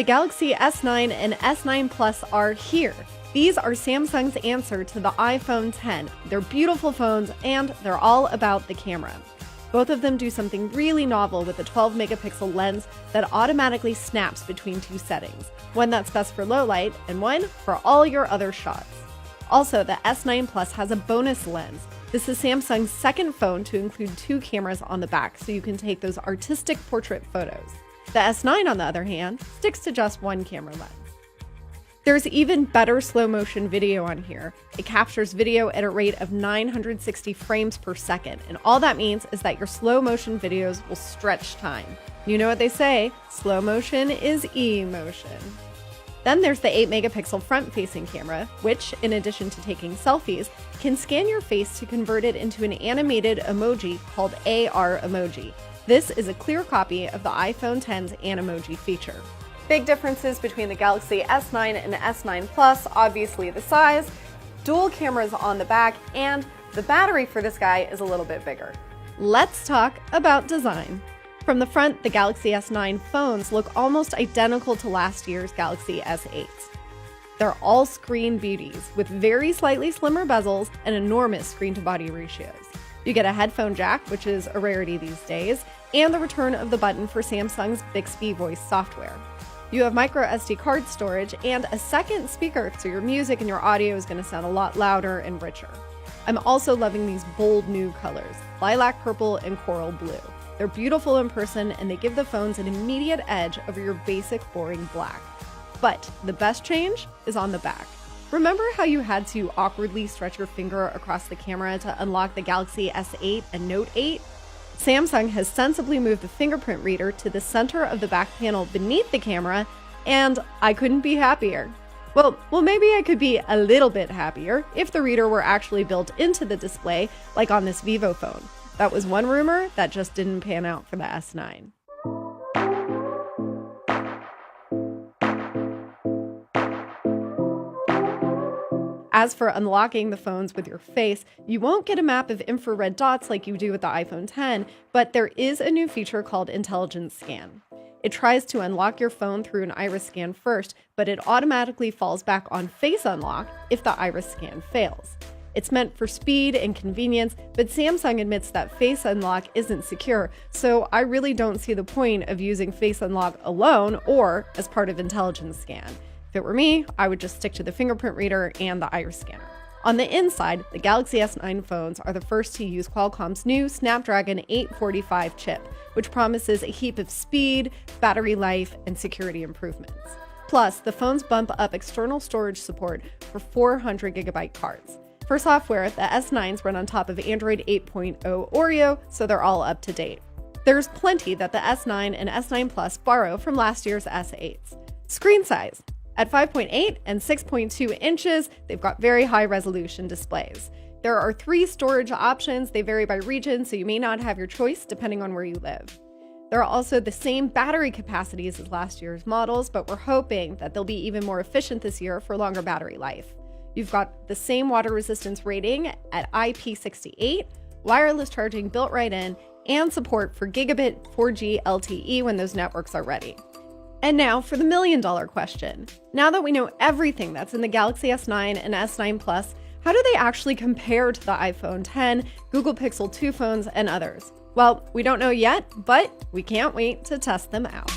The Galaxy S9 and S9 Plus are here. These are Samsung's answer to the iPhone X. They're beautiful phones, and they're all about the camera. Both of them do something really novel with a 12-megapixel lens that automatically snaps between two settings, one that's best for low light and one for all your other shots. Also, the S9 Plus has a bonus lens. This is Samsung's second phone to include two cameras on the back, so you can take those artistic portrait photos. The S9, on the other hand, sticks to just one camera lens. There's even better slow-motion video on here. It captures video at a rate of 960 frames per second, and all that means is that your slow-motion videos will stretch time. You know what they say, slow motion is emotion. Then there's the 8-megapixel front-facing camera, which, in addition to taking selfies, can scan your face to convert it into an animated emoji called AR emoji. This is a clear copy of the iPhone X's Animoji feature. Big differences between the Galaxy S9 and S9 Plus, obviously the size, dual cameras on the back, and the battery for this guy is a little bit bigger. Let's talk about design. From the front, the Galaxy S9 phones look almost identical to last year's Galaxy S8s. They're all screen beauties, with very slightly slimmer bezels and enormous screen-to-body ratios. You get a headphone jack, which is a rarity these days, and the return of the button for Samsung's Bixby voice software. You have micro SD card storage and a second speaker, so your music and your audio is going to sound a lot louder and richer. I'm also loving these bold new colors, lilac purple and coral blue. They're beautiful in person, and they give the phones an immediate edge over your basic boring black. But the best change is on the back. Remember how you had to awkwardly stretch your finger across the camera to unlock the Galaxy S8 and Note 8? Samsung has sensibly moved the fingerprint reader to the center of the back panel beneath the camera, and I couldn't be happier. Well, maybe I could be a little bit happier if the reader were actually built into the display, like on this Vivo phone. That was one rumor that just didn't pan out for the S9. As for unlocking the phones with your face, you won't get a map of infrared dots like you do with the iPhone X, but there is a new feature called Intelligence Scan. It tries to unlock your phone through an iris scan first, but it automatically falls back on Face Unlock if the iris scan fails. It's meant for speed and convenience, but Samsung admits that Face Unlock isn't secure, so I really don't see the point of using Face Unlock alone or as part of Intelligence Scan. If it were me, I would just stick to the fingerprint reader and the iris scanner. On the inside, the Galaxy S9 phones are the first to use Qualcomm's new Snapdragon 845 chip, which promises a heap of speed, battery life, and security improvements. Plus, the phones bump up external storage support for 400GB cards. For software, the S9s run on top of Android 8.0 Oreo, so they're all up to date. There's plenty that the S9 and S9 Plus borrow from last year's S8s. Screen size. At 5.8 and 6.2 inches, they've got very high resolution displays. There are 3 storage options. They vary by region, so you may not have your choice depending on where you live. There are also the same battery capacities as last year's models, but we're hoping that they'll be even more efficient this year for longer battery life. You've got the same water resistance rating at IP68, wireless charging built right in, and support for gigabit 4G LTE when those networks are ready. And now for the million-dollar question. Now that we know everything that's in the Galaxy S9 and S9 Plus, how do they actually compare to the iPhone X, Google Pixel 2 phones, and others? Well, we don't know yet, but we can't wait to test them out.